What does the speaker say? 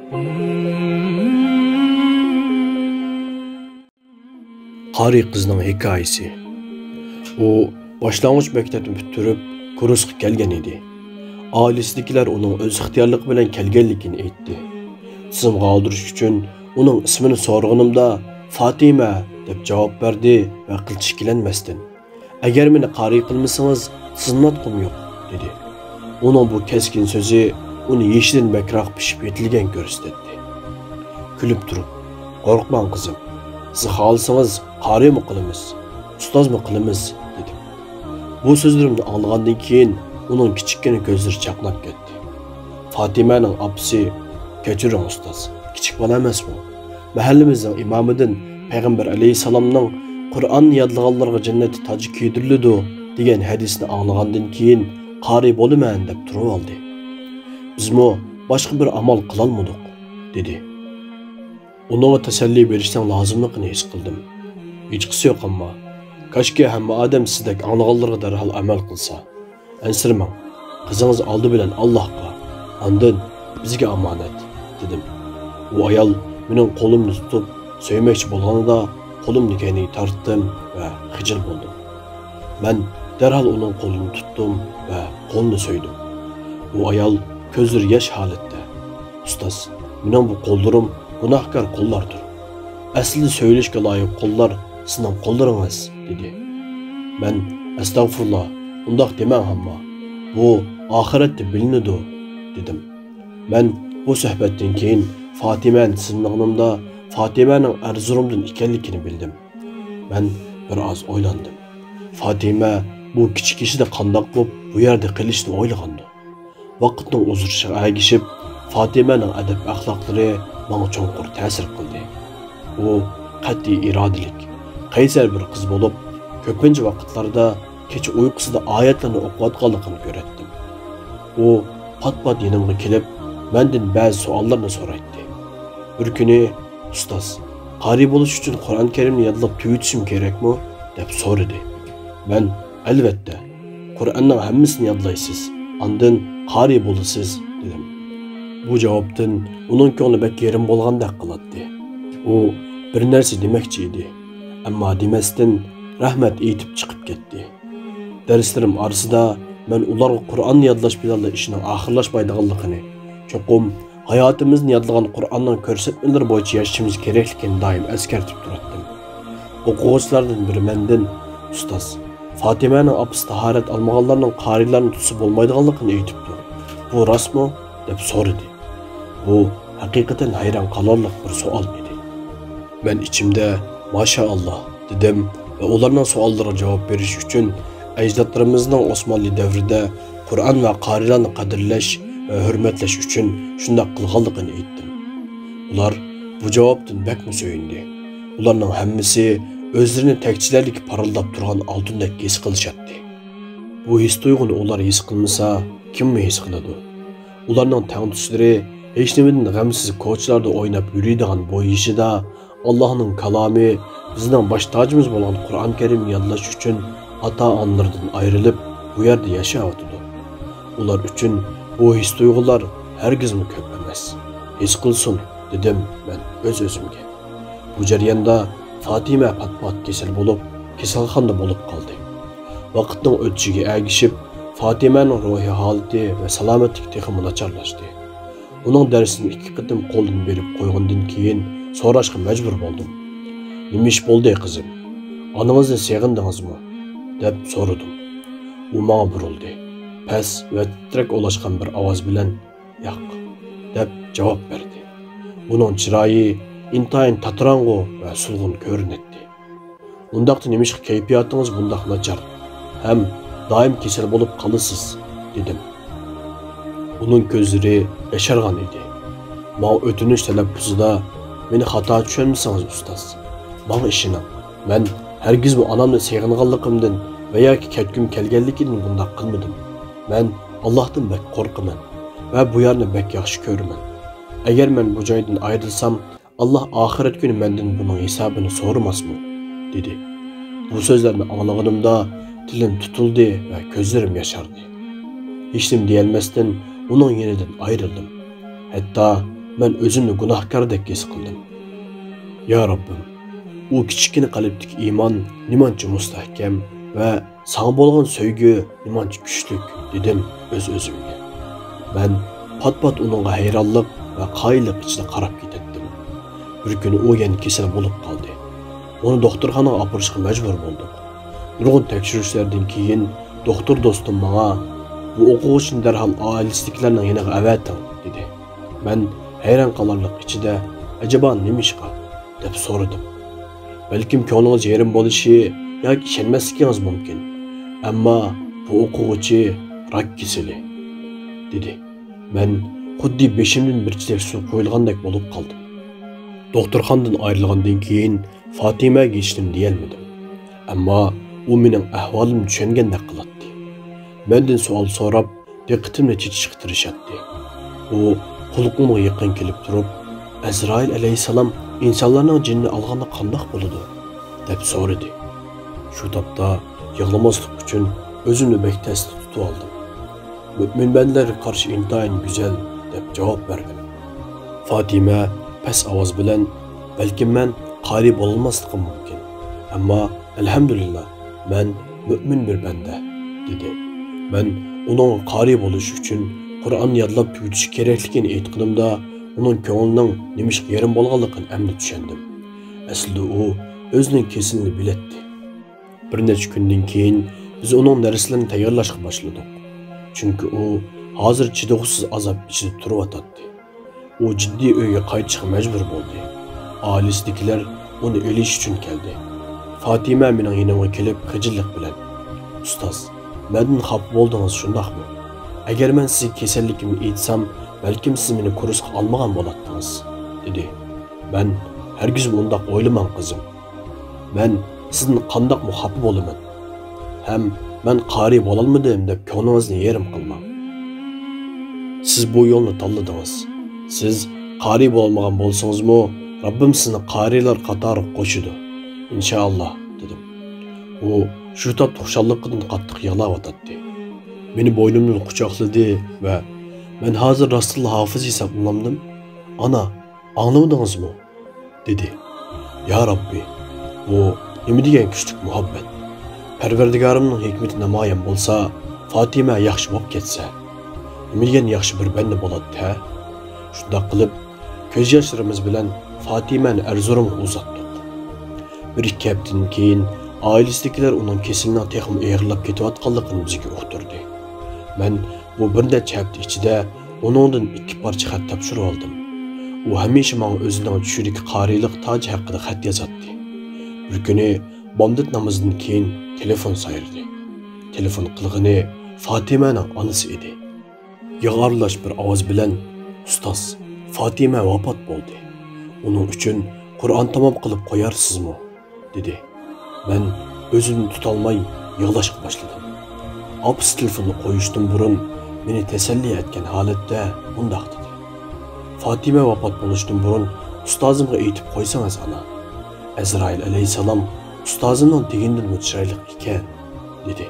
Qari qizning hikoyasi. U boshlang'ich maktabni bitirib, kursga kelgan edi. Oilasidagilar uning o'z ixtiyorligi bilan kelganligini aytdi. Tizimga oldirish uchun uning ismini so'rag'animda Fatima deb javob berdi va qilchiklanmasdan "Agar meni qari qilmasangiz, sizni nutqim yo'q" dedi. Uning bu keskin so'zi uni yeshilin bakroq pishib yetilgan ko'rsatdi. Kulib turib, "Qo'rqmang qizim. Siz xohlasangiz qari mi qilamiz, ustoz mi qilamiz" dedi. Bu so'zlarimni anglagandan keyin uning kichikkina ko'zlari chaqnab ketdi. Fatimaning opasi, "Kechiring ustoz, kichik bola emasmi? Mahallamizning imomidan Payg'ambar alayhisalomning Qur'onni yodlaganlarga jannatda toj kiydiriladi degan hadisni anglagandan keyin qari bo'laman deb turib oldi. Bizmo boshqa bir amal qila olmadik" dedi. Uningga tasalli berishning lozimligini his qildim. Hechqisi yo'q ammo kashki hamma odam sizdek anglaganlarga darhol amal qilsa. Ansirmang, qizingiz oldi bilan Allohga, ondan bizga omonat dedim. U ayol mening qo'limni tutib söymoqchi bo'lganida qo'limni keyniga tortdim va xijil bo'ldim. Men darhol uning qo'lini tutdim va qo'lni so'ydim. U ayol ko'zlari yosh holatda, "Ustoz, mening bu qo'llarim gunohkor qo'llardir. Aslida söylashga loyiq qo'llar sizning qo'llaringiz" dedi. Men "Astag'firulloh, undaq demang hamma. Bu oxiratda bilinadi" dedim. Men bu suhbatdan keyin Fatimani sindiğimda Fatimaning Erzurumdan ekanligini bildim. Men bir oz o'ylandim. Fatima bu kichik kishida qandoq bo'lib bu yerda qilishni o'ylagandi. Vaqtning uzurishiga ergishib, Fatimaning adab axloqlari menga cho'nqur ta'sir qildi. U qat'iy irodalik, qaysar bir qiz bo'lib, ko'pincha vaqtlarda kecha uyqusida oyatlarni o'qiyotganligini ko'ratdim. U pat-pat yanimga kelib, mendan ba'zi savollarni so'raydi. Bir kuni, "Ustoz, qari bo'lish uchun Qur'on Karimni yodlab tugatishim kerakmi?" deb so'radi. Men "Albatta, Qur'onning hammasini yodlaysiz, ondan qari bo'lasiz" dedim. Bu javobdan uning ko'ngli bak yerim bo'lgandek qiladi. U bir narsa demoqchi edi, ammo demasdan rahmat aytib chiqib ketdi. Darslarim orasida men ularga Qur'onni yodlash bilan ishning oxirlashmaydiganligini, cho'qim hayotimizni yodlagan Qur'onning ko'rsatmalari bo'yicha yashashimiz kerakligini doim eskartib turardim. O'quvchilardan biri mendan "Ustoz, Fatimaning opasi tahorat olmaganlarning qarilarni tutsa bo'lmaydiganligini aytibdi. Bu rostmi?" deb so'radi. Bu haqiqatan hayron qolarlik bir savol edi. Men ichimda "Maşallah" dedim va ularning savollariga javob berish uchun ajdodlarimizning Osmonli davrida Qur'on va qarilarni qadrlash va hurmatlash uchun shunday qilganligini aytdim. Ular bu javobdan bakmi so'yindi. Ularning hammasi o'zlarini takchilarlik parildab turgan oltindek his qilishadi. Bu his tuyg'uni ular his qilmasa, kimmi his qiladi? Ularning tangtushlari hech nimadan g'amsiz ko'chalarda o'ynab yuradigan bo'yishida Allohning kalomi bizning bosh tojimiz bo'lgan Qur'on Karimni yodlash uchun ota-onalardan ayrilib bu yerda yashayotdi. Ular uchun bu his tuyg'ular hargizmi ko'p emas. His qilsin dedim men o'z-o'zimga. Bu jarayonda Fatima pat-pat kasal bo'lib, kasalxonada bo'lib qoldi. Vaqtning o'tishiga ergishib, Fatimaning ruhiy holati va salomatlik texmi nacharlashdi. Uning darsini 2 qatim qo'ldan berib qo'ygandan keyin so'rashga majbur bo'ldim. "Nima ish bo'ldi qizim? Onangizni seg'indingizmi?" deb so'radim. U menga burildi. Past va titrak olashgan bir ovoz bilan "Yo'q" deb javob berdi. Uning chiroyi intayin tatrang'u va sulg'un ko'rinadi. "Undaqda nima ish kayfiyatingiz bundoq nachar? Ham doim kasal bo'lib qolasiz" dedim. Uning ko'zlari yashargan edi. Men o'tinish talaffuzida "Meni xato tushunmasangiz ustoz. Menga ishoning. Men hargiz bu onamni seg'inganligimdan va yoki ketgim kelganligidan bundoq qilmadim. Men Allohdan bak qo'rqaman va bu yerni bak yaxshi ko'raman. Agar men bu joydan ayrilsam, Alloh oxirat kuni mendan buning hisobini so'ramasmi?" dedi. Bu so'zlarni anglaganimda tilim tutildi va ko'zlarim yashardi. Hech nima deyolmasdan uning yonidan ayrildim. Hatto men o'zimni gunohkordek his qildim. Ya Rabbim, u kichkina qalbdagi iymon nimancha mustahkam va sana bo'lgan sevgi nimancha kuchlik dedim o'z-o'zimga. Men pat-pat uningga hayronlik va qoyillik ichida qarab ketdim. Bir kuni u yana kasal bo'lib qoldi. Uni doktorxonaga olib borishga majbur bo'ldik. Nurg'un tekshirishlardan keyin doktor do'stim menga bu o'quvchini darhol oilasidagilarning yoniga avating dedi. Men hayron qolarlik ichida ajaba nima ishqa deb so'radim. Balkim ko'nglingiz yerim bo'lishi yoki ishonmasligingiz mumkin. Ammo bu o'quvchi rak kasali dedi. Men xuddi beshimdan bir chidek suv qo'yilgandek bo'lib qoldim. Doktorxonadan ayrilgandan keyin Fatimaga hech nima deyolmadim. Ammo u mening ahvolimni tushungandek qiladi. Mendan savol so'rab, diqqatimni chechishga tirishadi. U qulog'imga yaqin kelib turib, Azrail alayhisalom insonlarning jinni olganda qanday bo'ladi deb so'radi. Shu topda yig'lamaslik uchun o'zimni bektasda tutib oldim. Mo'min bandalarga qarshi intayin go'zal deb javob berdim. Fatima past ovoz bilan, balki men qari bo'lmasligim mumkin, ammo alhamdulillah men mo'min bir banda dedi. Men uning qari bo'lish uchun Qur'on yodlab tugutish kerakligini aytganimda, uning ko'nglining nima ishga yerim bo'lganligini endi tushundim. Aslida u o'zining kesilini biletdi. Bir necha kundan keyin biz uning darslarini tayyorlashga boshladik. Chunki u hozir chidog'siz azob ichida turib-o'tadi. U jiddiy uyga qaytishga majbur bo'ldi. Oilasidagilar uni o'lish uchun keldi. Fatima mening yonimga kelib xijillik bilan: "Ustoz, mendan xafa bo'ldingiz, shundaqmi? Agar men sizga kasalligimni aytsam, balkim siz meni kursga olmagan bo'lardingiz" dedi. Men hargiz bundoq o'ylamam qizim. Men sizdan qandoq xafa bo'laman? Ham men qari bo'lolmadim deb ko'nglingizni yerim qilmang. Siz bu yo'lni tanladingiz. Siz qari bo'lmagan bo'lsangiz-mu, Rabbim sizni qarilar qatoriga qo'shidi. İnşallah dedim. O shu tap xushalliqdan qattiq yig'layotdi. Meni bo'ynimdan quchoqladi va men hozir Rasululloh hofiz hisoblandim. Ana, anglamadingizmi? dedi. Ya Rabbi, bu nima degan kuchli muhabbat. Parvardigorimning hikmati namoyon bo'lsa, Fatima yaxshi bo'lib ketsa, nima degan yaxshi bir banda bo'ladi-ha? Shunday qilib, ko'z yoshlarimiz bilan Fatimani Erzurumga uzatdik. Bir ikki haftadan keyin oilasidagilar uning kesilining texim eg'irlab ketayotganligini bizga uqtirdi. Men bu bir necha hafta ichida uningdan ikki parcha xat topshirib oldim. U hamisha menga o'zining tushidagi qarilik toji haqida xat yozadi. Bir kuni bomdod namozidan keyin telefon sayrdi. Telefon qilg'ini Fatimaning onasi edi. Yig'arlash bir ovoz bilan: "Ustoz, Fatima vafot bo'ldi. Uning uchun Qur'on tamom qilib qo'yarsizmi?" dedi. Men o'zimni tutolmay yig'lashga boshladim. Apis telefonni qo'yishdan burun meni tasalli etgan holatda bundoq dedi. Fatima vafot bo'lishdan burun ustozimga aytib qo'ysangiz ana. Azrail alayhisalom ustozimning degandan chiroyli ekan dedi.